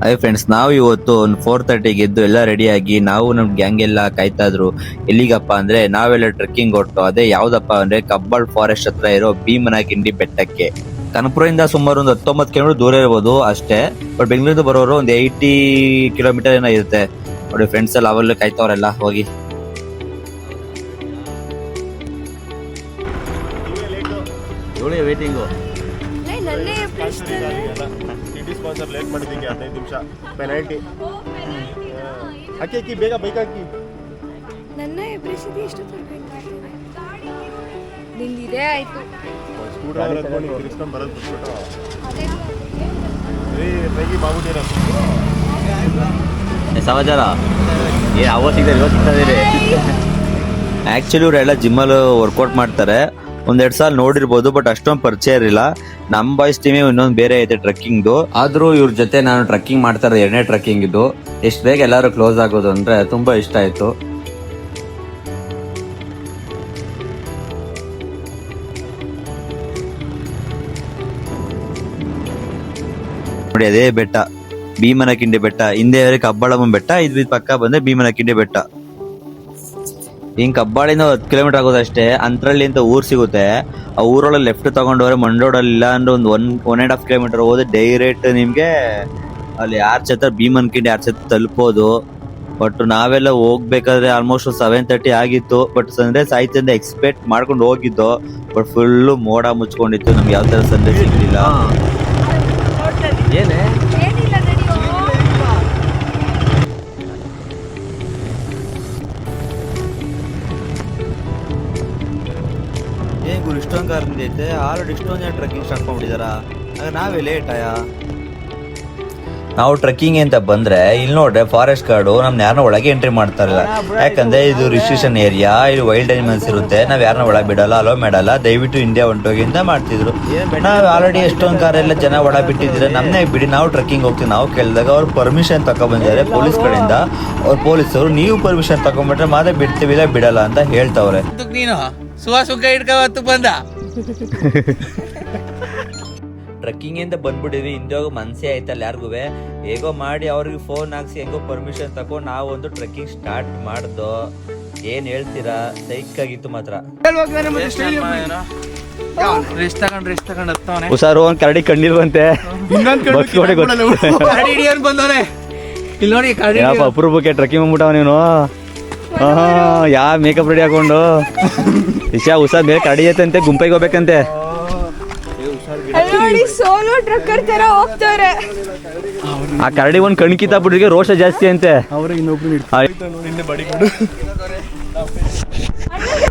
ಅದೇ ಫ್ರೆಂಡ್ಸ್, ನಾವು ಇವತ್ತು ಒಂದು 4:30ಗೆ ಎದ್ದು ಎಲ್ಲ ರೆಡಿಯಾಗಿ ನಾವು ನಮ್ಮ ಗ್ಯಾಂಗ್ ಎಲ್ಲ ಕಾಯ್ತಾ ಇದ್ರು. ಎಲ್ಲಿಗಪ್ಪ ಅಂದ್ರೆ ನಾವೆಲ್ಲ ಟ್ರೆಕ್ಕಿಂಗ್ ಹೊರಟು. ಅದೇ ಯಾವ್ದಪ್ಪ ಅಂದ್ರೆ ಕಬ್ಬಾಳ್ ಫಾರೆಸ್ಟ್ ಹತ್ರ ಇರೋ ಭೀಮನಗಿಂಡಿ ಬೆಟ್ಟಕ್ಕೆ. ಕನಕಪುರದಿಂದ ಸುಮಾರು ಒಂದು 19 ಕಿಲೋಮೀಟರ್ ದೂರ ಇರ್ಬೋದು ಅಷ್ಟೇ. ಬಟ್ ಬೆಂಗಳೂರಿಂದ ಬರೋರು ಒಂದು 80 ಕಿಲೋಮೀಟರ್ ಏನೋ ಇರುತ್ತೆ ನೋಡಿ. ಫ್ರೆಂಡ್ಸ್ ಎಲ್ಲ ಅವೆಲ್ಲ ಕಾಯ್ತವ್ರೆಲ್ಲ ಹೋಗಿ. ವೇಟಿಂಗು ಸ್ಪಾನ್ಸರ್ ಲೇಟ್ ಮಾಡಿದ್ದೀವಿ 15 ನಿಮಿಷ ಪೆನಾಲ್ಟಿ ಹಾಕಿ ಬೇಗ ಬೈಕ್ ಹಾಕಿ. ನನ್ನ ಎಬ್ರಿಸಿದಿ ಎಷ್ಟು ನಿಂದಿದೆ ಆಯ್ತು. ಸ್ಕೂಟರ್ ತಿರ್ಸ್ಕೊಂಡು ಬರೋದು ಬಿಟ್ಬಿಟ್ಟು ಬೈಗಿ ಮಾಡ್ಬಿಟ್ಟಿರೋ ಸಮಾಚಾರ ಏನು ಅವ ಸಿಗ್ತಾರೆ. ಆ್ಯಕ್ಚುಲಿ ಇವರೆಲ್ಲ ಜಿಮ್ಮಲ್ಲಿ ವರ್ಕೌಟ್ ಮಾಡ್ತಾರೆ. 1-2 ಸಲ ನೋಡಿರ್ಬೋದು, ಬಟ್ ಅಷ್ಟೊಂದು ಪರಿಚಯ ಇರಲಿಲ್ಲ. ನಮ್ಮ ಬಾಯ್ಸ್ ಟೀಮೇ ಇನ್ನೊಂದು ಬೇರೆ ಐತೆ ಟ್ರೆಕ್ಕಿಂಗ್ದು. ಆದರೂ ಇವ್ರ ಜೊತೆ ನಾನು ಟ್ರೆಕ್ಕಿಂಗ್ ಮಾಡ್ತಾ ಇರೋದು 2ನೇ ಟ್ರೆಕ್ಕಿಂಗ್ ಇದು. ಎಷ್ಟು ಬೇಗ ಎಲ್ಲರೂ ಕ್ಲೋಸ್ ಆಗೋದು ಅಂದರೆ ತುಂಬ ಇಷ್ಟ ಆಯಿತು. ನೋಡಿ ಅದೇ ಬೆಟ್ಟ, ಭೀಮನಗಿಂಡಿ ಬೆಟ್ಟ. ಹಿಂದೆ ಕಬ್ಬಾಳಮ್ಮ ಬೆಟ್ಟ, ಇದು ಪಕ್ಕ ಬಂದ್ರೆ ಭೀಮನಗಿಂಡಿ ಬೆಟ್ಟ. ಹಿಂಗ್ ಕಬ್ಬಾಳಿಂದ 10 ಕಿಲೋಮೀಟರ್ ಆಗೋದಷ್ಟೇ. ಅಂತರಳ್ಳಿ ಅಂತ ಊರ್ ಸಿಗುತ್ತೆ. ಆ ಊರೊಳಗೆ ಲೆಫ್ಟ್ ತಗೊಂಡವ್ರೆ ಮಂಡೋಡಲ್ಲಿ, ಇಲ್ಲ ಅಂದ್ರೆ ಒಂದು 1.5 ಕಿಲೋಮೀಟರ್ ಹೋದ್ರೆ ಡೈರೆಕ್ಟ್ ನಿಮ್ಗೆ ಅಲ್ಲಿ ಆರ್ಚ್ ಹತ್ರ ಭೀಮನಗಿಂಡಿ ಆರ್ಚ್ ಹತ್ರ ತಲುಪೋದು. ಬಟ್ ನಾವೆಲ್ಲ ಹೋಗ್ಬೇಕಾದ್ರೆ ಆಲ್ಮೋಸ್ಟ್ 7:30 ಆಗಿತ್ತು. ಬಟ್ ಸನ್ರೈಸ್ ಆಯ್ತು ಅಂತ ಎಕ್ಸ್ಪೆಕ್ಟ್ ಮಾಡ್ಕೊಂಡು ಹೋಗಿದ್ದು. ಬಟ್ ಫುಲ್ಲು ಮೋಡ ಮುಚ್ಕೊಂಡಿತ್ತು, ನಮ್ಗೆ ಯಾವ ತರ ಸನ್ರೈಸ್ ಸಿಗ್ಲಿಲ್ಲ. ಏನೇ ಇಷ್ಟೊಂದು ಕಾರಿಂದ ಐತೆ, ಆಲ್ರೆಡಿ ಇಷ್ಟೊಂದು ಜನ ಟ್ರೆಕ್ಕಿಂಗ್ ಸ್ಟಾರ್ಟ್ ಮಾಡ್ಬಿಟ್ಟಿದಾರ. ನಾವೇ ಲೇಟ್ ಆಯಾ. ನಾವು ಟ್ರೆಕ್ಕಿಂಗ್ ಅಂತ ಬಂದ್ರೆ ಇಲ್ಲಿ ನೋಡ್ರೆ ಫಾರೆಸ್ಟ್ ಗಾರ್ಡು ನಮ್ನ ಯಾರನ್ನ ಒಳಗೆ ಎಂಟ್ರಿ ಮಾಡ್ತಾರಲ್ಲ. ಯಾಕಂದ್ರೆ ಇದು ರಿಸ್ಟ್ರಿಕ್ಷನ್ ಏರಿಯಾ, ಇಲ್ಲಿ ವೈಲ್ಡ್ ಅನಿಮಲ್ಸ್ ಇರುತ್ತೆ. ನಾವ್ ಯಾರನ್ನ ಒಳಗೆ ಬಿಡಲ್ಲ, ಅಲೋ ಮಾಡಲ್ಲ. ದಯವಿಟ್ಟು ಇಂಡಿಯಾ ಹೊಂಟೋಗಿ ಅಂತ ಮಾಡ್ತಿದ್ರು. ನಾವ್ ಆಲ್ರೆಡಿ ಎಷ್ಟೊಂದು ಕಾರೆಲ್ಲ ಜನ ಒಳ ಬಿಟ್ಟಿದ್ರೆ ನಮ್ನೇ ಬಿಡಿ, ನಾವು ಟ್ರೆಕ್ಕಿಂಗ್ ಹೋಗ್ತೀವಿ. ನಾವು ಕೇಳಿದಾಗ ಅವ್ರು ಪರ್ಮಿಷನ್ ತಗೊಂಡ್ಬಂದಿದ್ದಾರೆ ಪೊಲೀಸ್ ಕಡೆಯಿಂದ. ಅವ್ರ ಪೊಲೀಸರು ನೀವು ಪರ್ಮಿಷನ್ ತಗೊಂಡ್ಬಿಟ್ರೆ ಮಾತ್ರ ಬಿಡ್ತೀವಿ, ಇಲ್ಲ ಬಿಡಲ್ಲ ಅಂತ ಹೇಳ್ತಾವ್ರೆ. ಟ್ರೆಕ್ಕಿಂಗ್ ಅಂತ ಬಂದ್ಬಿಟ್ಟಿದ್ವಿ. ಹಿಂದೋಗ ಮನ್ಸೇ ಆಯ್ತಲ್ಲ ಯಾರಿಗೂ. ಹೇಗೋ ಮಾಡಿ ಅವ್ರಿಗೆ ಫೋನ್ ಹಾಕ್ಸಿ ಹೆಂಗೋ ಪರ್ಮಿಷನ್ ತಗೊಂಡು ನಾವೊಂದು ಟ್ರೆಕ್ಕಿಂಗ್ ಸ್ಟಾರ್ಟ್ ಮಾಡ್ದೋ. ಏನ್ ಹೇಳ್ತೀರಾ, ಸೈಕ್ ಆಗಿತ್ತು ಮಾತ್ರ. ಹುಷಾರು, ಒಂದ್ ಕರಡಿ ಕಣ್ಣಿಲ್ವಂತೆ. ಅಪರೂಪಕ್ಕೆ ಟ್ರೆಕ್ಕಿಂಗ್ ಬಂದ್ಬಿಟ್ಟವ ನೀನು. ಯಾ ಮೇಕಪ್ ರೆಡಿ ಹಾಕೊಂಡು ಇಶಾ ಹುಷಾರ್ ಮೇಲೆ ಕರಡಿ ಐತಂತೆ, ಗುಂಪೈಗೆ ಹೋಗ್ಬೇಕಂತೆ. ಸೋಲೋ ಟ್ರಕ್ಕರ್ ತರ ಹೋಗ್ತಾರೆ. ಆ ಕರಡಿ ಒಂದ್ ಕಣ್ಕಿತ ಬಿಡ್ರಿಗೆ ರೋಷ ಜಾಸ್ತಿ ಅಂತೆ.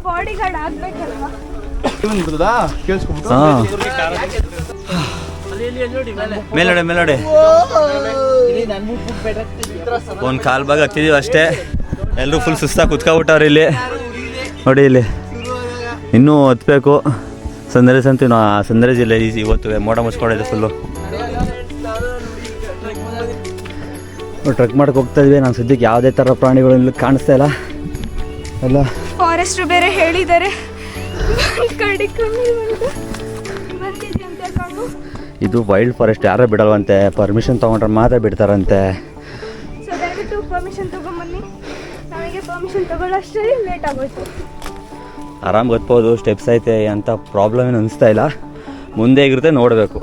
Body guard ಆಗ್ಬೇಕಲ್ವಾ. ಮೇಲೋಡೆ ಒಂದ್ ಕಾಲ್ ಭಾಗ ಹತ್ತಿದೀವಿ ಅಷ್ಟೇ. ಎಲ್ಲರೂ ಫುಲ್ ಸುಸ್ತಾಗಿ ಕುತ್ಕೊಬಿಟ್ಟವ್ರೆ ಇಲ್ಲಿ ನೋಡಿ. ಇಲ್ಲಿ ಇನ್ನೂ ಹತ್ಬೇಕು. ಸನ್ರೈಸ್ ಅಂತೀವಿ ನಾ, ಸನ್ರೈಸ್ ಇಲ್ಲ ಇವತ್ತು. ಮೋಡ ಮುಚ್ಕೊಂಡಿದೆ ಫುಲ್ಲು. ಟ್ರೆಕ್ ಮಾಡಕ್ಕೆ ಹೋಗ್ತಾ ಇದ್ವಿ. ನಾನು ಸದ್ಯಕ್ಕೆ ಯಾವುದೇ ಥರ ಪ್ರಾಣಿಗಳು ಕಾಣಿಸ್ತಾ ಇಲ್ಲ. ಎಲ್ಲ ಫಾರೆಸ್ಟ್ ಬೇರೆ ಹೇಳಿದ್ದಾರೆ ಇದು ವೈಲ್ಡ್ ಫಾರೆಸ್ಟ್, ಯಾರೋ ಬಿಡಲ್ವಂತೆ. ಪರ್ಮಿಷನ್ ತೊಗೊಂಡ್ರೆ ಮಾತ್ರ ಬಿಡ್ತಾರಂತೆ. ಪರ್ಮಿಷನ್ ತಗೊಂಬನ್ನಿ. ನಮಗೆ ಪರ್ಮಿಷನ್ ತಗೊಳ್ಳೋಷ್ಟೇ ಲೇಟ್ ಆಗೋಯ್ತು. ಆರಾಮ್ ಗೊತ್ಬೋದು, ಸ್ಟೆಪ್ಸ್ ಐತೆ ಅಂತ ಪ್ರಾಬ್ಲಮ್ ಏನು ಅನಿಸ್ತಾ ಇಲ್ಲ. ಮುಂದೆ ಹೇಗಿರುತ್ತೆ ನೋಡಬೇಕು.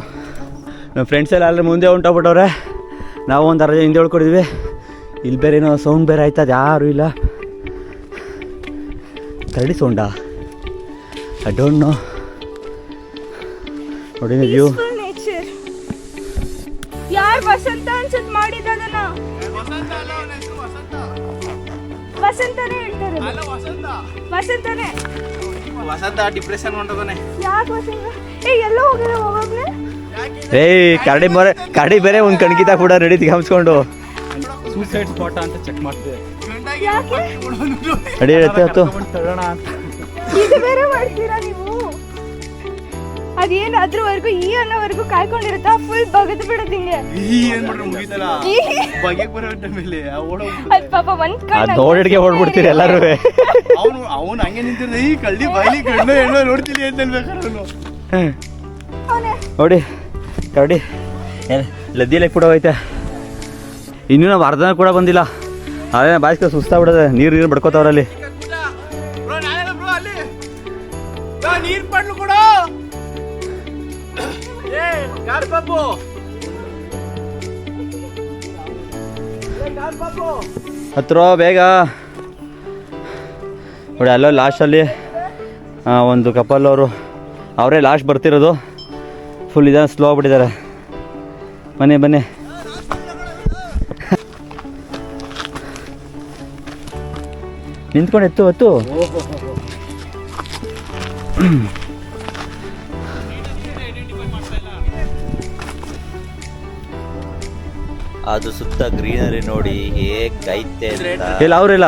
ನಮ್ಮ ಫ್ರೆಂಡ್ಸ್ ಎಲ್ಲ ಅಲ್ಲೇ ಮುಂದೆ ಹೊಂಟೋಗ್ಬಿಟ್ಟವ್ರೆ. ನಾವು ಒಂದು ಅರ್ಧ ಹಿಂದೆ ಉಳ್ಕೊಂಡಿದ್ವಿ. ಇಲ್ಲಿ ಬೇರೆ ಏನೋ ಸೌಂಡ್ ಬೇರೆ ಆಯ್ತದ, ಯಾರೂ ಇಲ್ಲ. ಕರಡಿ ಸೌಂಡಾ, ಐ ಡೋಂಟ್ ನೋ. ನೋಡಿ ವ್ಯೂ. ಯಾರು ವಸಂತ ಅನ್ಸುತ್ತೆ ಮಾಡಿದ್ದದನ್ನ. ವಸಂತನೇ ಹೇಳ್ತಾರೆ. ವಸಂತನೇ. ವಸಂತ ಡಿಪ್ರೆಷನ್ ಹೊಂಟೋದಾನೆ. ಯಾಕೆ ವಸಂತ? ಎಲ್ಲೋ ಹೋಗಿರ ಹೋಗೋಗ್ನೆ. ಕರಡಿ ಬೇರೆ ಒಂದು ಕಣ್ಕಿತ ಕೂಡ ರೆಡಿ ತೆಗೆಸ್ಕೊಂಡು ಸೂಸೈಡ್ ಸ್ಪಾಟ್ ಅಂತ ಚೆಕ್ ಮಾಡ್ತೀವಿ. ರೆಡಿ ಇರುತ್ತೆ ಹೊತ್ತು. ಇದು ಬೇರೆ ಮಾಡ್ತೀರಾ ನೀವು? ಅದೇನು ಅದ್ರವರೆಗೂ ಈ ಅನ್ನೋವರೆಗೂ ಕಾಯ್ಕೊಂಡಿರುತ್ತಾ? ಫುಲ್ ಬಗದ್ ಬಿಡೋದು ಹಿಂಗೆ. ಪಾಪ ಒಂದ್ ನೋಡಿಡ್ಗೆ ಹೊಡ್ಬಿಡ್ತೀರಿ ಎಲ್ಲರೂ. ಅವನು ಹಂಗೆ ನಿಂತಿರ್ದ, ಈ ಕಳ್ಳಿ ಬಾಯ್ಲಿ ಕಣ್ಣು ಹೆಣ್ಣು ನೋಡ್ತೀನಿ ಅಂತ ಅನ್ಬೇಕಾದ್ರೆ ನೋಡಿ ಕರಡಿ ಲದ್ದಿ ಲೆಕ್ಕ ಕೂಡ ಹೋಯ್ತೆ. ಇನ್ನೂ ನಾವು ಅರ್ಧನ ಕೂಡ ಬಂದಿಲ್ಲ. ಅದೇ ಬಾಯ್ಸ್ಕ ಸುಸ್ತಾಗ್ಬಿಡೋದೆ, ನೀರು ಬಡ್ಕೋತಾವ್ರಲ್ಲಿ. ನೀರ್ ಪಡ್ಲು ಕೊಡು. ಹತ್ರ ಬೇಗ ನೋಡಿ. ಅಲ್ಲೋ ಲಾಸ್ಟಲ್ಲಿ ಒಂದು ಕಪಲ್ ಅವರೇ ಲಾಸ್ಟ್ ಬರ್ತಿರೋದು. ಫುಲ್ ಇದನ್ನು ಸ್ಲೋ ಆಗ್ಬಿಟ್ಟಿದ್ದಾರೆ. ಬನ್ನಿ ಬನ್ನಿ. ನಿಂತ್ಕೊಂಡು ಎತ್ತು. ಅದು ಸುತ್ತ ಗ್ರೀನರಿ ನೋಡಿ ಹೇಗೈತೆ ಇಲ್ಲ. ಅವರಿಲ್ಲ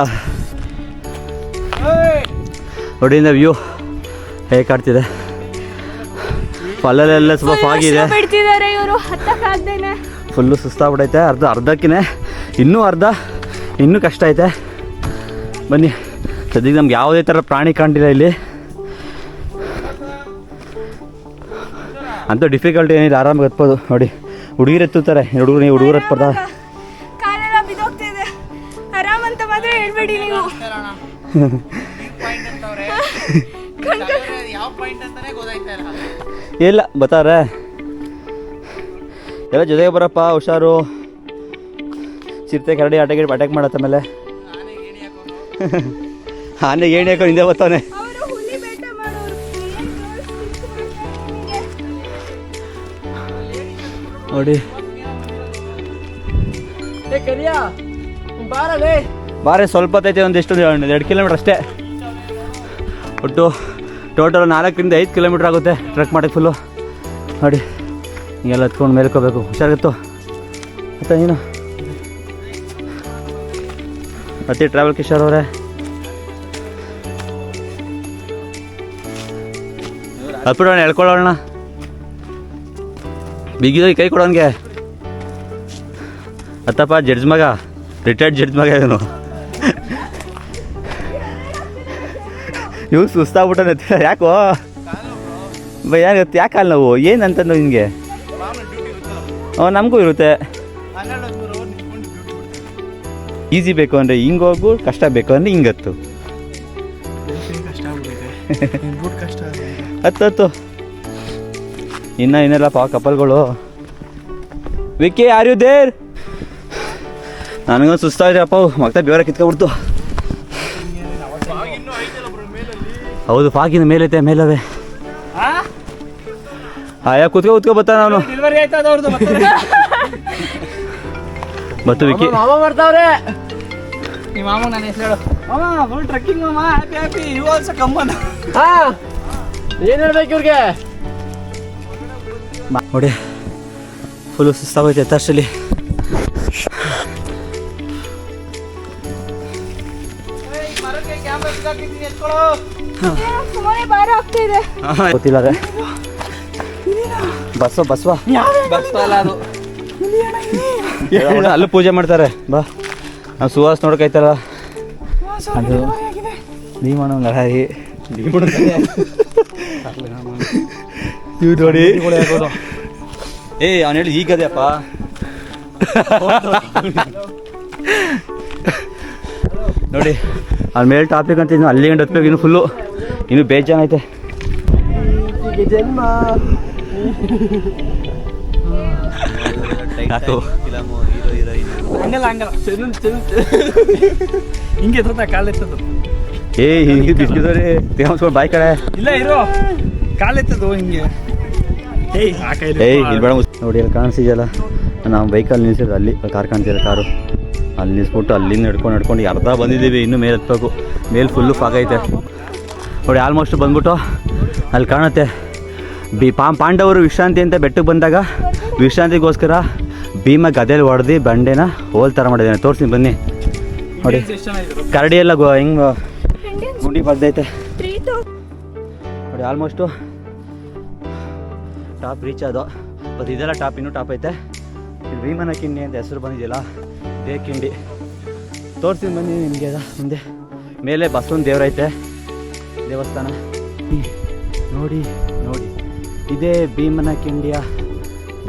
ನೋಡಿಂದ ವ್ಯೂ ಹೇಗೆ ಕಾಡ್ತಿದೆ. ಪಲ್ಲಲ್ಲೆಲ್ಲ ಸ್ವಲ್ಪ ಫಾಗಿದೆ. ಬಿಡ್ತಿದ್ದಾರೆ ಇವರು ಹತ್ತಕ್ಕಾಗ್ದೇನೆ. ಫುಲ್ಲು ಸುಸ್ತಾಗ್ಬಿಟ್ಟೈತೆ. ಅರ್ಧಕ್ಕಿನೇ ಇನ್ನೂ ಕಷ್ಟ ಐತೆ. ಬನ್ನಿ. ಸದ್ಯಕ್ಕೆ ನಮ್ಗೆ ಯಾವುದೇ ಥರ ಪ್ರಾಣಿ ಕಾಣ್ತಿಲ್ಲ ಇಲ್ಲಿ. ಅಂತ ಡಿಫಿಕಲ್ಟಿ ಏನಿಲ್ಲ, ಆರಾಮಾಗಿ ಹತ್ಬೋದು. ನೋಡಿ ಹುಡುಗಿರು ಎತ್ತುತ್ತಾರೆ. ಹುಡುಗರು ಹತ್ಬಾರ್ದ. ಕಾಲೆಲ್ಲ ಬಿದ್ದೋಗ್ತಿದೆ. ಆರಾಮ್ ಅಂತ ಮಾತ್ರ ಹೇಳ್ಬೇಡಿ ನೀವು. ಯಾವ ಪಾಯಿಂಟ್ ಅಂತಾನೆ ಗೊತ್ತಾಯ್ತಾ ಇಲ್ಲ. ಇಲ್ಲ ಬರ್ತಾರೆ ಎಲ್ಲ ಜೊತೆಗೆ ಬರಪ್ಪ. ಹುಷಾರು. ಚಿರತೆ ಕರಡಿ ಅಟ್ಯಾಕ್ ಮಾಡತ್ತ ಮೇಲೆ ಆನೆಗೆ ಏಣಿ ಹಾಕೊಂಡು ಹಿಂದೆ ಬರ್ತಾನೆ. ಅವರು ಹುಲಿ ಬೇಟ ಮಾಡೋರು. ನೋಡಿ ಬಾರೆ ಸ್ವಲ್ಪ ಐತೆ. ಒಂದಿಷ್ಟು 2 ಕಿಲೋಮೀಟ್ರ್ ಅಷ್ಟೇ. ಒಟ್ಟು ಟೋಟಲ್ 4ರಿಂದ 5 ಕಿಲೋಮೀಟ್ರ್ ಆಗುತ್ತೆ ಟ್ರೆಕ್ ಮಾಡೋಕ್ಕೆ ಫುಲ್ಲು. ನೋಡಿ ಹಿಂಗೆಲ್ಲ ಹತ್ಕೊಂಡು ಮೇಲ್ಕೋಬೇಕು. ಹುಷಾರಾಗಿತ್ತು ಮತ್ತು ನೀನು ಮತ್ತೆ ಟ್ರಾವೆಲ್ ಕಿಶೋರ್ ಅವರೇ. ಹತ್ಬಿಡೋಣ, ಹೇಳ್ಕೊಳ್ಳೋಣ. ಬಿಗಿದೋಗಿ ಕೈ ಕೊಡೋನ್ಗೆ. ಹತ್ತಪ್ಪ. ಜಡ್ಜ್ ಮಗ, ರಿಟೈರ್ಡ್ ಜಡ್ಜ್ ಮಗ ಇವನು. ಇವು ಸುಸ್ತಾಗ್ಬಿಟ್ಟು ಯಾಕೋ ಯಾಕೆ ಕಾಲು ನೋವು ಏನಂತಂದು ನಿನಗೆ? ನಮಗೂ ಇರುತ್ತೆ. ಈಸಿ ಬೇಕು ಅಂದರೆ ಹಿಂಗೆ ಹೋಗು, ಕಷ್ಟ ಬೇಕು ಅಂದರೆ ಹಿಂಗತ್ತು. ಹತ್ತು ಇನ್ನೆಲ್ಲಪ್ಪ ಕಪಲ್ಗಳು. Vicky are you there? ನನಗೊಂದು ಸುಸ್ತಾಯಿದೆ ಅಪ್ಪ. ಮತ್ತೆ ಬೇರೆ ಕಿತ್ಕೊಬಿಡ್ತು. ಹೌದು, ಫಾಗಿನ ಮೇಲೈತೆ. ಮೇಲವೇ ಆಯಾ ಕೂತ್ಕೊ ಬರ್ತಾನೆ ಅವನು. ಬತ್ತು ವಿಕ್ಕಿ. ಮಾಮ ಬರ್ತಾವ್ರೆ. ನಿಮ್ಮ ಮಾಮ ನನ್ನ ಹೆಸರು ಹೇಳು. ಮಾಮ ಫುಲ್ ಟ್ರೆಕ್ಕಿಂಗ್ ಮಾಮ. Happy you also come on. ಏನು ಹೇಳ್ಬೇಕು ಇವ್ರಿಗೆ? ನೋಡಿ ಫುಲ್ಲು ಸುಸ್ತಾಗೋಯ್ತು ಎತ್ತಷ್ಟರಲ್ಲಿ. ಸುಮ್ಮನೆ ಭಾರ ಆಗ್ತಿದೆ. ಗೊತ್ತಿಲ್ಲ ಅದೇ ಬಸ್ವ ಅಲ್ಲೂ ಪೂಜೆ ಮಾಡ್ತಾರೆ. ಬಾ, ನಾವು ಸುವಾಸ ನೋಡ್ಕೈತಾರ. ಅದು ಭೀಮಣ್ಣ ಲಹಾರಿ ಇವ್ ನೋಡಿ. ಅವನು ಹೇಳಿ ಈಗದೆಯಪ್ಪ. ನೋಡಿ ಅವ್ನ ಮೇಲೆ ಟಾಪಿಕ್ ಅಂತ ಇನ್ನು ಅಲ್ಲಿ ಗಂಟೆ ಹತ್ಬೇಕು. ಇನ್ನು ಫುಲ್ಲು ಇನ್ನು ಬೇಜಾನ್ ಐತೆ. ಜನ್ಮ ಹಿಂಗೆ ಕಾಲೆತ್ತದು. ಹಿಂಗೆ ಬಿಸ್ಕಿದವ್ರಿ ತೇಮ್ಸ್ಕೊಂಡು ಬಾಯ್ ಕಡೆ ಇಲ್ಲ ಇರೋ ಕಾಲೆತ್ತದು ಹಿಂಗೆ. ಇಲ್ಲಿ ಬೇಡ. ನೋಡಿ ಅಲ್ಲಿ ಕಾಣಿಸಿದೆಯಲ್ಲ, ನಾವು ಬೈಕಲ್ಲಿ ನಿಲ್ಸಿದ್ರೆ ಅಲ್ಲಿ ಕಾರ್ ಕಾಣ್ತಿಲ್ಲ. ಕಾರು ಅಲ್ಲಿ ನಿಲ್ಸ್ಬಿಟ್ಟು ಅಲ್ಲಿಂದ ನಡ್ಕೊಂಡು ಅರ್ಧ ಬಂದಿದ್ದೀವಿ. ಇನ್ನೂ ಮೇಲೆ ಹತ್ಬೇಕು. ಮೇಲೆ ಫುಲ್ಲು ಫಾಗೈತೆ ನೋಡಿ. ಆಲ್ಮೋಸ್ಟ್ ಬಂದ್ಬಿಟ್ಟು ಅಲ್ಲಿ ಕಾಣುತ್ತೆ ಪಾಂಡವರು ವಿಶ್ರಾಂತಿ ಅಂತ ಬೆಟ್ಟಕ್ಕೆ ಬಂದಾಗ ವಿಶ್ರಾಂತಿಗೋಸ್ಕರ ಭೀಮ ಗದೆಯಲ್ಲಿ ಹೊಡೆದು ಬಂಡೆನ ಹೋಲ್ ಥರ ಮಾಡಿದ್ದಾನೆ. ತೋರಿಸ್ತೀನಿ ಬನ್ನಿ. ನೋಡಿ ಕರಡಿ ಎಲ್ಲ ಹಿಂಗೆ ಗುಂಡಿ ಬರ್ದೈತೆ ನೋಡಿ. ಆಲ್ಮೋಸ್ಟು ಟಾಪ್ ರೀಚ್ ಅದು. ಮತ್ತು ಇದೆಲ್ಲ ಇನ್ನೂ ಟಾಪ್ ಐತೆ. ಇಲ್ಲಿ ಭೀಮನ ಕಿಂಡಿ ಅಂತ ಹೆಸರು ಬಂದಿದೆಯಲ್ಲ, ಇದೇ ಕಿಂಡಿ. ತೋರಿಸ್ತೀನಿ ಬನ್ನಿ ನಿಮಗೆ. ಮುಂದೆ ಮೇಲೆ ಬಸವನ ದೇವರೈತೆ, ದೇವಸ್ಥಾನ ನೋಡಿ. ಇದೇ ಭೀಮನ ಕಿಂಡಿಯ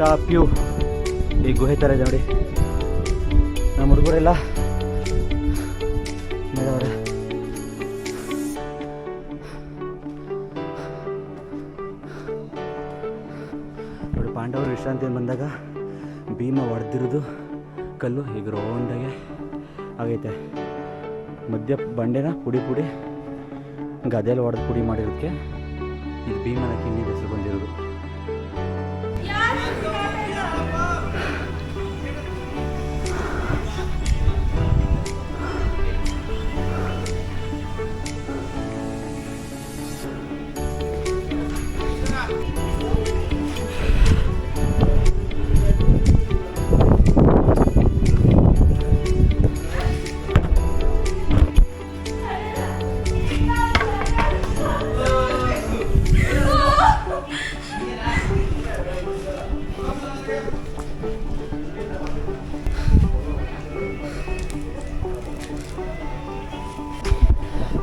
ಟಾಪ್ ವ್ಯೂ. ಈ ಗುಹೆ ಥರ ಇದೆ ನೋಡಿ. ನಮ್ಮ ಹುಡುಗರೆಲ್ಲ ಮೇಡವ್ರೆ. ನೋಡಿ ಪಾಂಡವರು ವಿಶ್ರಾಂತಿ ಬಂದಾಗ ಭೀಮ ಹೊಡೆದಿರೋದು ಕಲ್ಲು ಈಗ ರೌಂಡಾಗೆ ಆಗೈತೆ. ಮಧ್ಯ ಬಂಡೆನ ಪುಡಿ ಪುಡಿ ಗದೆಯಲ್ಲಿ ಹೊಡೆದು ಪುಡಿ ಮಾಡಿರೋದಕ್ಕೆ ಇದು ಭೀಮನ ಕಿಂಡಿ ಹೆಸರು ಬಂದಿರೋದು.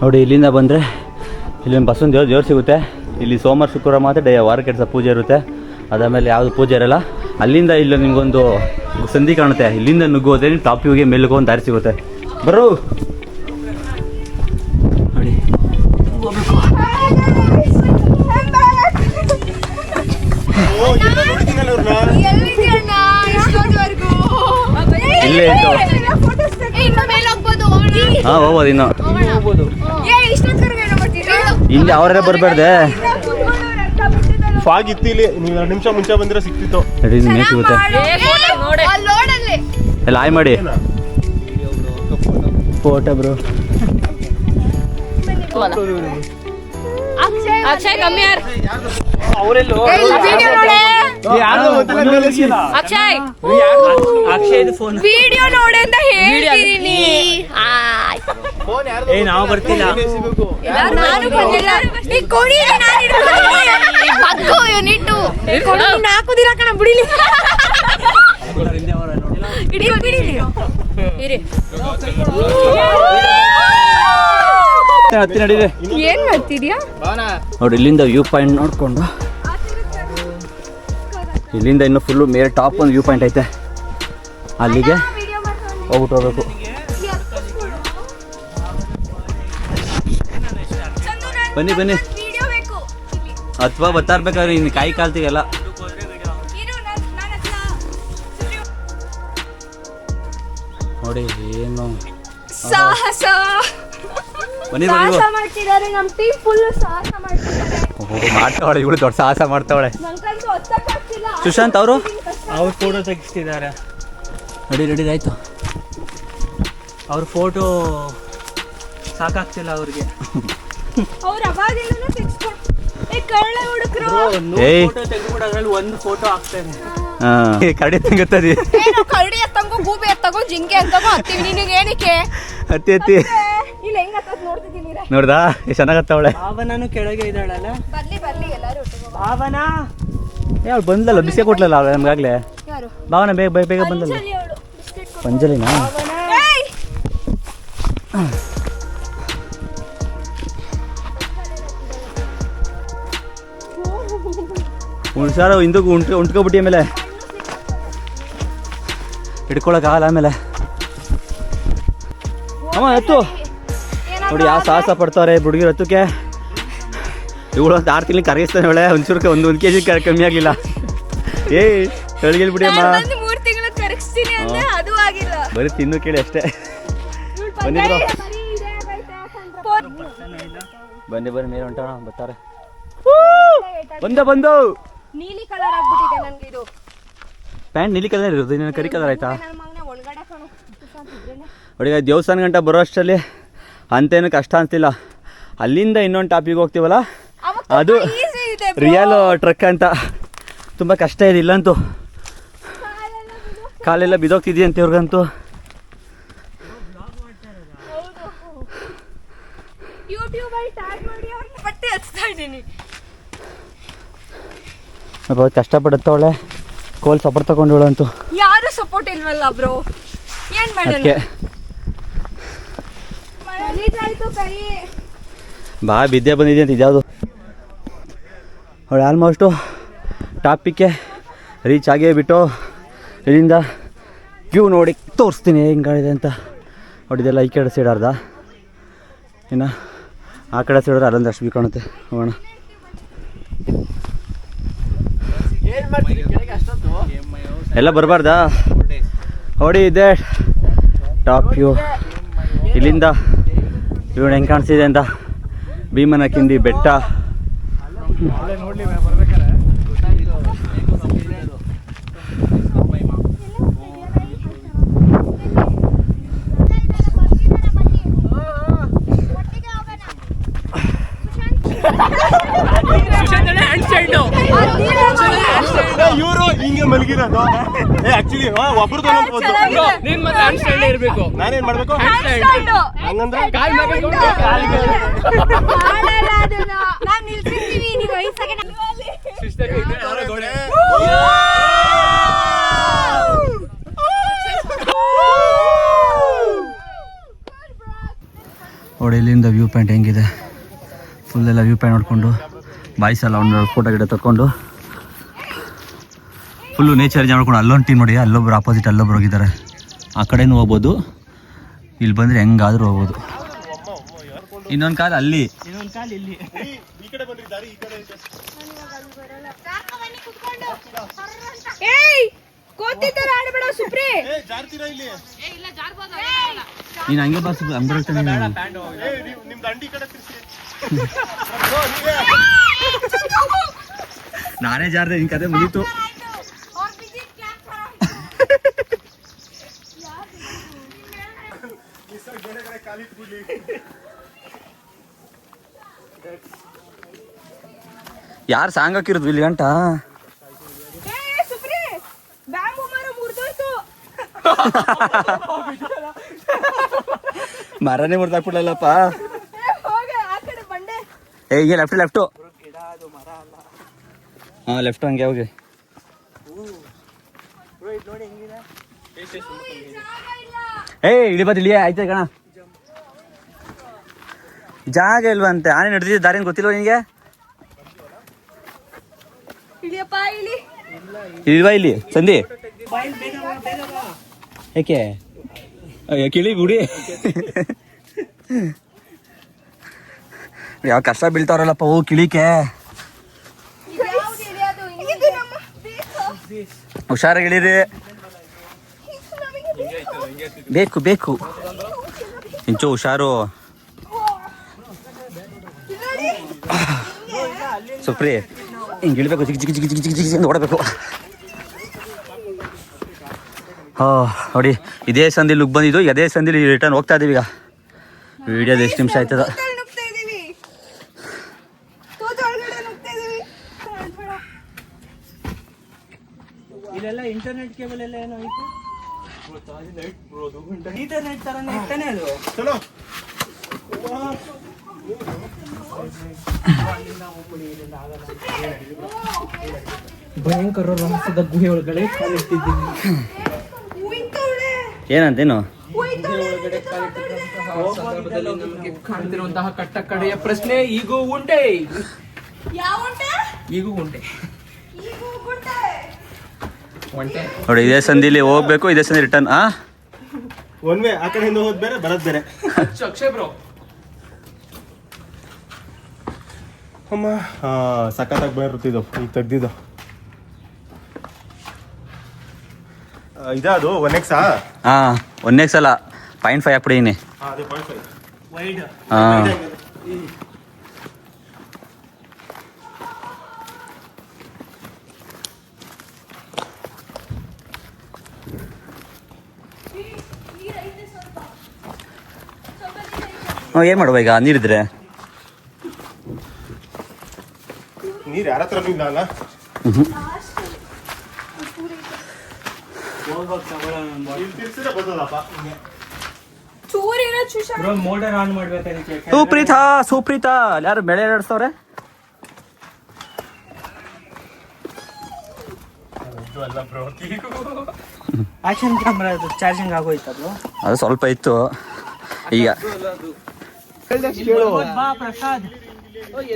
ನೋಡಿ ಇಲ್ಲಿಂದ ಬಂದರೆ ಇಲ್ಲೊಂದು ಬಸವನ ದೇವ್ರು ಸಿಗುತ್ತೆ. ಇಲ್ಲಿ ಸೋಮವಾರ ಶುಕ್ರವಾರ ಮಾತ್ರ ವಾರಕ್ಕೆ 2 ಪೂಜೆ ಇರುತ್ತೆ. ಅದಾದಮೇಲೆ ಯಾವುದು ಪೂಜೆ ಇರಲ್ಲ. ಅಲ್ಲಿಂದ ಇಲ್ಲಿ ನಿಮಗೊಂದು ಸಂಧಿ ಕಾಣುತ್ತೆ. ಇಲ್ಲಿಂದ ನುಗ್ಗೋದ್ರೆ ನೀವು ಟಾಪಿಗೆ ಹೋಗಿ ಮೇಲ್ಗೆ ಒಂದು ದಾರಿ ಸಿಗುತ್ತೆ. ಬರೋ ನೋಡಿ ಇಲ್ಲೇ ಇತ್ತು. ಹಾಂ ಹೋಗ್ಬೋದು ಇನ್ನು ಇಲ್ಲಿ ಅವರೇ ಬರಬೇಡ್ದೆ. ಫಾಗ್ ಇತ್ತು ಇಲ್ಲಿ. ನೀವು 2 ನಿಮಿಷ ಮುಂಚೆ ಬಂದ್ರೆ ಸಿಕ್ತಿತ್ತು. ಮೇ ಸಿಗುತ್ತೆ ಎಲ್ಲ ಆಯ್ ಮಾಡಿ ಫೋಟೋ ಬ್ರೋ. ಅಕ್ಷಯ್ ಕಮ್ಮಿ ಯಾರು ಅಕ್ಷಯ್ ಫೋನ್ ವಿಡಿಯೋ ನೋಡಿ ಅಂತ ಹೇಳ್ತಿದೀನಿ. ನಾವು ಬರ್ತಿಲ್ಲ. ನಾನು ಬಂದಿಲ್ಲ. ನೀ ಕೊಡಿ, ನಾನು ನಾಲ್ಕು ದಿನ ಕಣ ಬಿಡಿಲಿ. ಹತ್ತಿ ನಡೀರಿ. ಏನ್ ಮಾಡ್ತಿದ್ಯಾ ನೋಡಿ ಇಲ್ಲಿಂದ ವ್ಯೂ ಪಾಯಿಂಟ್ ನೋಡ್ಕೊಂಡು ಇಲ್ಲಿಂದ ಇನ್ನು ಫುಲ್ಲು ಮೇಲೆ ಟಾಪ್ ಒಂದು ವ್ಯೂ ಪಾಯಿಂಟ್ ಐತೆ. ಅಲ್ಲಿಗೆ ಹೋಗ್ಬಿಟ್ಟು ಹೋಗ್ಬೇಕು. ಬನ್ನಿ ಬನ್ನಿ ಅಥವಾ ಬರ್ತಾ ಇರ್ಬೇಕಾದ್ರೆ ಇನ್ನು ಕಾಯಿ ಕಾಲ್ತಿಗೆಲ್ಲ ನೋಡಿ ಏನು ಸಾಹಸ ಬನ್ನಿ ಸಾಹಸ ಮಾಡ್ತಿದ್ದಾರೆ. ನಮ್ಮ ಟೀಮ್ ಫುಲ್ ಸಾಹಸ ಮಾಡ್ತಿದ್ದಾರೆ. ಮಾಡ್ತಾವಳೆ ಇವಳು, ದೊಡ್ಡ ಸಾಹಸ ಮಾಡ್ತಾವಳೆ. ನಂಗಂತೂ ಹೊತ್ತಕ್ಕಾಗ್ತಿಲ್ಲ. ಸುಶಾಂತ್ ಅವರು ಫೋಟೋ ತೆಗಿಸ್ತಿದ್ದಾರೆ. ರೆಡಿ ಆಯ್ತು. ಅವ್ರ ಫೋಟೋ ಸಾಕಾಗ್ತಿಲ್ಲ ಅವ್ರಿಗೆ. ಅವ್ರು ಅವಾಗಿಂದನೂ ತೆಗ್ಸ್ಕೊಂಡು ಕಳ್ಳ ಹುಡುಕ್ರು ಫೋಟೋ ತೆಗೆದ್ಬಿಟ್ಟು ಅದ್ರಲ್ಲಿ ಒಂದು ಫೋಟೋ ಹಾಕ್ತೇನೆ. ಕರಡಿ ತಂಗುತ್ತದೆ. ಕರಡಿ ಎತ್ತಂಗೋ ಗೂಬೆ ಎತ್ತಗೋ ಜಿಂಕೆ ಅಂತಗೋ ಹತ್ತೀವಿ. ನಿನಗೆ ಏನಕ್ಕೆ ಹತ್ತಿ ಇಲ್ಲ ಹೆಂಗ ನೋಡ್ತಿದ್ದೀನಿ. ನೋಡ್ದಾ ಎಷ್ಟು ಚೆನ್ನಾಗತ್ತವಳೆ. ಭಾವನಾನು ಕೆಳಗೆ ಇದ್ದಾಳಲ್ಲ. ಬರ್ಲಿ ಎಲ್ಲಾರು ಭಾವನಾ ಯಾರು ಬಂದಲ್ಲ, ಬಿಸಿ ಕೊಟ್ಲಲ್ಲ ಅವಳು ನಮ್ಗಾಗ್ಲೇ. ಯಾರು ಭಾವನಾ ಬೇಗ ಬಂದಲ್ಲ. ಪಂಜಲಿನಾ ಹುಷಾರು ಹಿಂದಕ್ಕೆ ಉಂಟ್ಕೊಬಿಟ್ಟಿ ಆಮೇಲೆ ಹಿಡ್ಕೊಳಕ್ಕಾಗಲ್ಲ. ಆಮೇಲೆ ಅಮ್ಮ ಎತ್ತು ನೋಡಿ ಯಾವ ಸಾಹಸ ಪಡ್ತಾವ್ರೆ ಹುಡುಗಿರು ಹತ್ತಕ್ಕೆ. ಇವಳು ಒಂದು 6 ತಿಂಗಳಿಗೆ ಕರಗಿಸ್ತಾನೆ ಒಳ್ಳೆ. ಒಂಚೂರಕ್ಕೆ ಒಂದು ಕೆಜಿ ಕಮ್ಮಿ ಆಗಲಿಲ್ಲ. ಬಿಡಿ ಅಮ್ಮ. 3 ತಿಂಗಳು ಕರಗಿಸ್ತೀನಿ ಅಂದ್ರೆ ಅದು ಆಗಿಲ್ಲ. ಬರೀ ತಿನ್ನು ಕೇಳಿ ಅಷ್ಟೇ. ಬನ್ನಿ ಬ್ರೋ, ಬನ್ನಿ ಮೇಲೆ ಹೊಂಟೋಣ. ಬರ್ತಾರೆ ಬಂದು ನೀಲಿ ಕಲರ್ ಆಗ್ಬಿಟ್ಟಿದೆ ನನ್ಗೆ. ಇದು ಪ್ಯಾಂಟ್ ನೀಲಿ ಕಲರ್ ಇರೋದು, ಇನ್ನೇನು ಕರಿ ಕಲರ್ ಆಯ್ತಾ? ನನ್ನ ಮಗನೇ ಒಳಗಡೆ ಕಣು. ನೋಡಿ ದೇವಸ್ಥಾನ ಗಂಟ ಬರೋ ಅಷ್ಟರಲ್ಲಿ ಅಂತೇನು ಕಷ್ಟ ಅಂತಿಲ್ಲ. ಅಲ್ಲಿಂದ ಇನ್ನೊಂದು ಟಾಪಿಗೆ ಹೋಗ್ತೀವಲ್ಲ, ಅದು ರಿಯಲ್ ಟ್ರಕ್ ಅಂತ. ತುಂಬ ಕಷ್ಟ ಇದೆ ಇಲ್ಲಂತೂ. ಕಾಲೆಲ್ಲ ಬಿದ್ದೋಗ್ತಿದೆಯಂತೆ ಇವ್ರಿಗಂತೂ. ಯೂಟ್ಯೂಬಲ್ಲಿ ಟ್ಯಾಗ್ ಮಾಡಿ ಅವ್ರನ್ನ ಬಟ್ಟೆ ಹಚ್ತಾ ಇದ್ದೀನಿ. ಕಷ್ಟಪಡುತ್ತವಳೆ. ಕೋಲ್ ಸಪೋರ್ಟ್ ತಗೊಂಡವಳಂತೂ. ಯಾರು ಸಪೋರ್ಟ್ ಇಲ್ವಲ್ಲ ಬ್ರೋ, ಏನ್ ಮಾಡೋಣ? ಕೈ ಬಾ ಬಿದ್ದೆ ಬಂದಿದೆ ಅಂತ ಇದ್ಯಾವುದು. ಅವಳು ಆಲ್ಮೋಸ್ಟು ಟಾಪಿಕ್ಕೆ ರೀಚ್ ಆಗೇ ಬಿಟ್ಟು ಇಲ್ಲಿಂದ ವ್ಯೂ ನೋಡಿ ತೋರಿಸ್ತೀನಿ ಹೆಂಗಿದೆ ಅಂತ. ಹೊಡಿದೆಲ್ಲ ಈ ಕಡೆ ಸೈಡ್ ಅರ್ಧ, ಇನ್ನು ಆ ಕಡೆ ಸೈಡ್ ಅಲ್ಲೊಂದು ಅಷ್ಟು ವ್ಯೂ ಕಾಣುತ್ತೆ. ಹೋಗೋಣ. ಎಲ್ಲ ಬರಬಾರ್ದಾ? ಹೊಡಿ ಇದೆ ಟಾಪ್ ವ್ಯೂ. ಇಲ್ಲಿಂದ ವ್ಯೂ ಹೆಂಗೆ ಕಾಣಿಸ್ತಿದೆ ಅಂತ. ಭೀಮನಕಿಂಡಿ ಬೆಟ್ಟ. ಇವರು ಹಿಂಗೆ ಮಲಗಿರೋದು. ಆಕ್ಚುಲಿ ಒಬ್ರದ್ದು ಇರ್ಬೇಕು. ನಾನೇನ್ ಮಾಡ್ಬೇಕು ಹಂಗಂದ್ರೆ ನೋಡಿ ಇಲ್ಲಿಂದ ವ್ಯೂ ಪಾಯಿಂಟ್ ಹೆಂಗಿದೆ. ಫುಲ್ ಎಲ್ಲ ವ್ಯೂ ಪಾಯಿಂಟ್ ನೋಡಿಕೊಂಡು ಬಾಯ್ಸ್ ಎಲ್ಲ ಒಂದು ಫೋಟೋ ಗಿಡ ತಗೊಂಡು ಫುಲ್ಲು ನೇಚರ್ ಮಾಡ್ಕೊಂಡು ಅಲ್ಲೊಂದು ಟೀಮ್ ನೋಡಿ, ಅಲ್ಲೊಬ್ರು ಆಪೋಸಿಟ್ ಅಲ್ಲೊಬ್ರು ಹೋಗಿದ್ದಾರೆ. ಆ ಕಡೆನೂ ಹೋಗ್ಬೋದು, ಇಲ್ಲಿ ಬಂದರೆ ಹೆಂಗಾದ್ರೂ ಹೋಗ್ಬೋದು. ಇನ್ನೊಂದು ಕಾಲು ಅಲ್ಲಿ, ಈ ಕಡೆ ಬಂದ್ರಿ ದಾರಿ ಈ ಕಡೆ ಜಾರ್ತೀರಾ ಇಲ್ಲಿ? ನೀನು ಹಂಗೆ ಬಸ್ ಹಂಗೆ ನಿಮ್ ದಂಡಿ ಕಡೆ ತಿರ್ಸಿ. ನಾನೇ ಜಾರ್ದೆ, ನಿನ್ ಕತೆ ಮುಗೀತು. ಯಾರು ಸಾಂಗ್ ಹಾಕಿರೋದು ಇಲ್ಲಿ ಗಂಟ? ಮರನೇ ಮುರ್ದಾಕ್ಬಿಡ್ಲಲ್ಲಪ್ಪ. ಏ ಈಗ ಲೆಫ್ಟು ಹಾಂ ಲೆಫ್ಟ್ ಹಂಗೆ ಹೋಗಿ. ಇಳಿ ಬದ್ ಇಳಿಯ ಆಯ್ತಾ ಕಣ. ಜಾಗ ಇಲ್ವಾ ಅಂತೆ? ಆನೆ ನಡೆದಿದ್ದ ದಾರಿನ ಗೊತ್ತಿಲ್ವ ನಿನಗೆ? ಇಲ್ವಾ ಇಲ್ಲಿ ಸಂಧಿ? ಯಾಕೆ ಕಿಳಿ ಗುಡಿ ಯಾವ ಕಷ್ಟ ಬೀಳ್ತಾವ್ರಲ್ಲಪ್ಪ. ಓ ಕಿಳಿಕೆ ಹುಷಾರಾಗಿಳಿರಿ. ಬೇಕು ಬೇಕು ಇಂಚು ಹುಷಾರು. ಸುಪ್ರಿ ಹಿಂಗೆ ಇಳ್ಬೇಕು, ಜಿಗ್ ಜಿಗ್ ಜಿಗ್ ಜಿಗ್ ಜಿಗ್ ಜಿಗ್ ನೋಡಬೇಕು. ನೋಡಿ ಇದೇ ಸಂದಿ ಲುಕ್ ಬಂದಿದ್ದು, ಅದೇ ಸಂದಿಲಿ ರಿಟರ್ನ್ ಹೋಗ್ತಾ ಇದೀವಿ. ಈಗ ವಿಡಿಯೋದು ಎಷ್ಟು ನಿಮಿಷ ಆಯ್ತದ? ಇಲ್ಲೆಲ್ಲ ಇಂಟರ್ನೆಟ್ ಕೇಬಲ್ ಎಲ್ಲ ಏನೋ ಐತೆ. ಇಂಟರ್ನೆಟ್ ತರನೇ ಇರ್ತಾನೆ ಅದು. ಚಲೋ ಭಯಂಕರ ರಹಸ್ಯದ ಗುಹೆ ಒಳಗಡೆ ಕಾಲಿಟ್ಟಿದ್ದೀನಿ. ಏನಂತೇನು ಒಳಗಡೆ ಕಾಲಿಟ್ಟಿದ್ದಂತಹ ಸಂದರ್ಭದಲ್ಲಿ ನಮಗೆ ಕಾಣ್ತಿರುವಂತಹ ಕಟ್ಟ ಕಡೆಯ ಪ್ರಶ್ನೆ ಈಗೂ ಉಂಟೆ. ಈಗೂ ಉಂಟೆ. ನೋಡಿ ಇದೇ ಸಂದಿಲಿ ಹೋಗ್ಬೇಕು, ಇದೇ ಸಂದಿ ರಿಟರ್ನ್. One way. ಆ ಕಡೆಯಿಂದ ಹೋದ್ ಬೇರೆ ಬರೋದ್ ಬೇರೆ. ಅಕ್ಷಯ್ ಬ್ರೋ ಅಮ್ಮ ಸಖತ್ತಾಗಿ ಬರುತ್ತಿದ್ದು ಈಗ ತೆಗ್ದಿದ್ದು. ಇದದು 1x? ಹಾಂ 1x ಅಲ್ಲ 0.5 ಹಾಕ್ಬಿಡಿನಿ. ಅದೇ 0.5 ವೈಡ್. ಹಾಂ ಏನು ಮಾಡುವ ಈಗ ನೀರಿದ್ರೆ? ನೀರು ಯಾರ ಹತ್ರ ನಿಲ್ಲ ಬ್ರೋ ಮೋಟರ್ ಆನ್ ಮಾಡ್ಬೇಕಾದ್ರೆ ಸುಪ್ರೀತಾ ಸುಪ್ರೀತಾ ಯಾರು ಬೆಳೆ ನಡೆಸ್ತವ್ರೆ? ಆಕ್ಷನ್ ಕ್ಯಾಮ್ರಾ ಚಾರ್ಜಿಂಗ್ ಆಗೋಯ್ತಾ ಬ್ರೋ? ಅದು ಸ್ವಲ್ಪ ಇತ್ತು ಈಗ. ಬಾ ಪ್ರಸಾದ್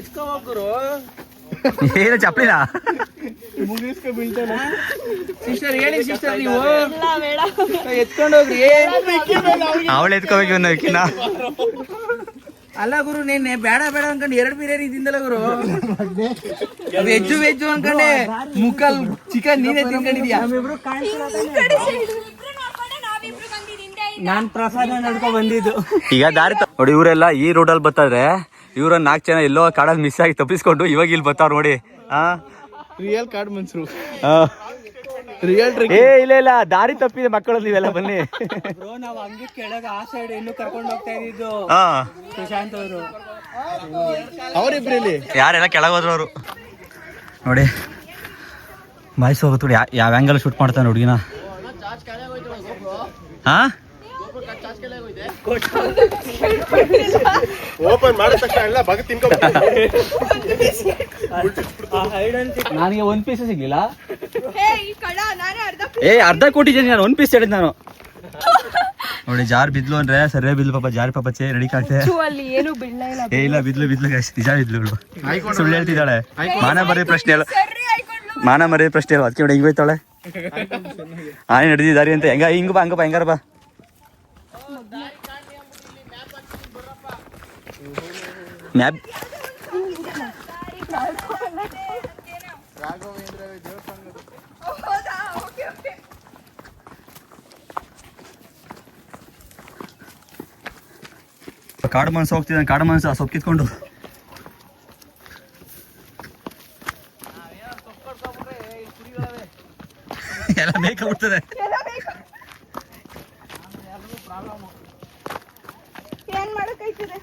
ಎತ್ಕೋ ಹೋಗ್ರು. ಏನು ಚಪ್ಪಲಿನ ಸಿಸ್ಟರ್ ಹೇಳಿ ಸಿಸ್ಟರ್ ನೀವು ಇಲ್ಲ ಬೇಡ. ಎತ್ಕೊಂಡೋಗ್ರಿ. ಅವಳು ಎತ್ಕೋಬೇಕು ಅನ್ನೋಕಿನ. ಅಲ್ಲ ಗುರು ನೀನೆ ಬೇಡ ಬೇಡ ಅನ್ಕೊಂಡು 2 ಬಿರಿಯಾನಿ ತಿಂದಲ್ಲ ಗುರು. ವೆಜ್ಜು ಅನ್ಕೊಂಡೆ ಮುಕ್ಕಲ್ ಚಿಕನ್ ನೀನೇ ತಿನ್ಕೊಂಡಿದ್ಯಾ. ಈ ಕಡೆ side ಇಬ್ರು ನೋಡ್ಕೊಂಡೆ ನಾವಿಬ್ರು ಬಂದಿದ್ದು ಹಿಂದೆ ಇಂದ. ನಾನ್ ಪ್ರಸಾದ ನಡ್ಕೊ ಬಂದಿದ್ದು. ಈಗ ದಾರಿ ನೋಡಿ ಇವರೆಲ್ಲ ಈ ರೋಡಲ್ಲಿ ಬರ್ತಾರೆ. ಇವ್ರ 4 ಜನ ಎಲ್ಲೋ ಕಾಡಲ್ಲಿ ಮಿಸ್ ಆಗಿ ತಪ್ಪಿಸ್ಕೊಂಡು ಇವಾಗ ಇಲ್ಲಿ ಬರ್ತಾವ್ರ ನೋಡಿ. ರಿಯಲ್ ಕಾರ್ಡ್ ಮನ್ಸರು ರಿಯಲ್ ಟ್ರಿಕ್. ಇಲ್ಲ ದಾರಿ ತಪ್ಪಿದೆ ಮಕ್ಕಳು ನೀವೆಲ್ಲ ಬನ್ನಿ. ಬ್ರೋ ನಾವ್ ಹಂಗೆ ಕೆಳಗೆ ಆ ಸೈಡ್ ಇನ್ನೂ ಕರ್ಕೊಂಡು ಹೋಗ್ತಾ ಇದ್ದಿದ್ದು ಪ್ರಶಾಂತ್ ಅವರು. ಅವರಿಬ್ರಲ್ಲಿ ಯಾರೆಲ್ಲ ಕೆಳಗೆ ಹೋದ್ರು ಅವರು ನೋಡಿ. ಬಾಯ್ಸ್ ಹೋಗುತ್ತೆ ನೋಡಿ ಯಾವ ಆಂಗಲ್ ಶೂಟ್ ಮಾಡ್ತಾನೆ ಹುಡುಗಿನ. ಓಪನ್ ಮಾಡಿದ ತಕ್ಷಣ ಎಲ್ಲ ಬಗ ತಿನ್ಕೊಂಡ್ಬಿಡ್ತಾರೆ. ನನಗೆ 1 ಪೀಸ್ ಸಿಗ್ಲಿಲ್ಲ. ಹೇ ಈ ಕಡ ನಾನೇ ಅರ್ಧ ಕೊಟ್ಟಿದ್ದೀನಿ ನಾನು. 1 ಪೀಸ್ ಹೇಳಿದ್ ನಾನು. ನೋಡಿ ಜಾರ್ ಬಿದ್ಲು ಅಂದ್ರೆ ಸರಿಯಾಗಿ ಬಿದ್ಲು ಪಾಪ. ಜಾರಿ ಪಾಪ ಚೇ ರೆಡಿ ಕಾಗ್ತೆ. ಅಲ್ಲಿ ಏನು ಬಿಡ್ಲ ಇಲ್ಲ. ಇಲ್ಲ ಬಿದ್ಲು ನಿಜ ಬಿದ್ಲು. ಸುಳ್ಳು ಹೇಳ್ತಿದ್ದಾಳೆ. ಮಾನ ಮರಿ ಪ್ರಶ್ನೆ ಅಲ್ಲ. ಮಾನ ಮರಿ ಪ್ರಶ್ನೆ ಅಲ್ಲ. ಅದಕ್ಕೆ ನೋಡಿ ಹಿಂಗ್ ಹೋಯ್ತಾಳೆ. ಆನೆ ನಡೆದಿದ್ದಾರಿ ಅಂತ ಹಿಂಗ ಬಾ ಹೆಂಗಾರ ಬಾ. ಮ್ಯಾಪ್ ಕಾಡು ಮನ್ಸು ಹೋಗ್ತಿದ್ದಾನೆ. ಕಾಡು ಮನ್ಸು ಸೊಪ್ಪು ಕಿತ್ಕೊಂಡು ಎಲ್ಲ ಬೇಕಾಗ್ಬಿಡ್ತದೆ. ಏನ್ ಮಾಡಕ್ಕಾಯ್ತದೆ.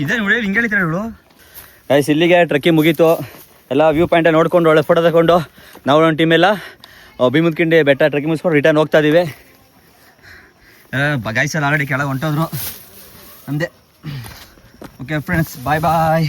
ಇದೇ ನೋಡಿ ಹಿಂಗೆ ಹೇಳಿದ್ರೆ ಇವಳು. ಇಲ್ಲಿಗೆ ಟ್ರೆಕ್ಕಿಂಗ್ ಮುಗೀತು. ಎಲ್ಲ ವ್ಯೂ ಪಾಯಿಂಟ್ ನೋಡ್ಕೊಂಡು ಒಳ್ಳೆ ಫೋಟೋ ತಗೊಂಡು ನಾವು ಒಂದು ಟೀಮ್ ಎಲ್ಲ ಭೀಮನಕಿಂಡಿ ಬೆಟ್ಟ ಟ್ರೆಕ್ಕಿಂಗ್ ಮುಗಿಸ್ಕೊಂಡು ರಿಟರ್ನ್ ಹೋಗ್ತಾ ಇದೀವಿ. ಗಾಯ್ಸಲ್ಲಿ ಆಲ್ರೆಡಿ ಕೆಳಗೆ ಹೊಂಟೋದ್ರು ನಮ್ಮದೇ. ಓಕೆ ಫ್ರೆಂಡ್ಸ್, ಬಾಯ್ ಬಾಯ್.